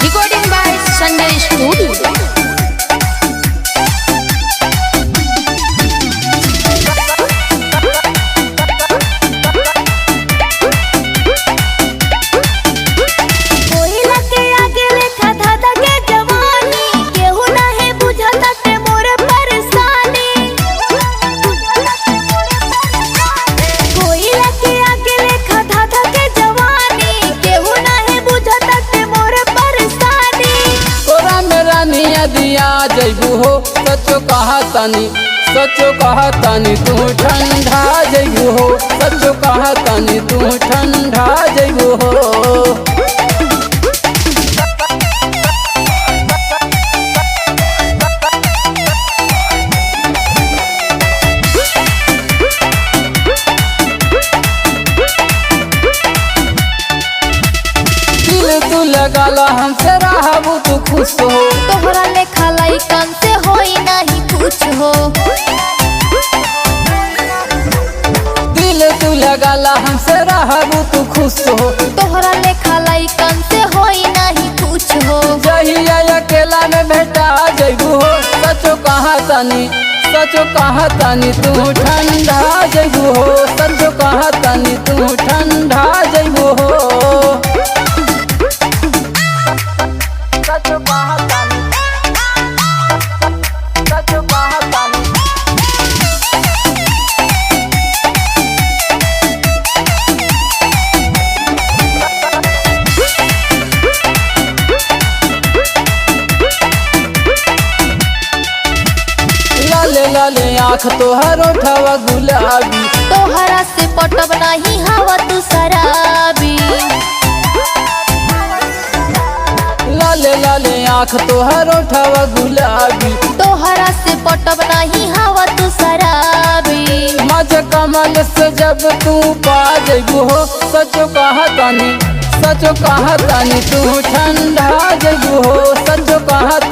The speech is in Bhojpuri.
Recording by Sunday Studio. दिया जैबू हो सचो कहतानी तू ठंडा जैबू हो सचो कहतानी तू ठंडा जैबू हो। तू लगाला हमसे रहबू तू खुश हो तोहरा लेखा लइकन से होई नहीं कुछ हो। दिल तू लगाला हमसे रहबू तू खुश हो तोहरा लेखा लइकन से होई नहीं कुछ हो। जहिया अकेला में भेटा जैबू हो सचो कहतानी तू ठंडा जैबू हो सचो कहतानी तू ठंडा जैबू हो। लाले लाले आँख तोहर उठावा गुलाबी तोहरा से पटब नहीं हवा तू शराबी। लाले लाले आँख तोहर उठावा गुलाबी तोहरा से पटब नहीं हवा तू शराबी। मज कमल से जब तू पा जैबू हो सचो कहतानी तू ठंडा जैबू हो सचो कहतानी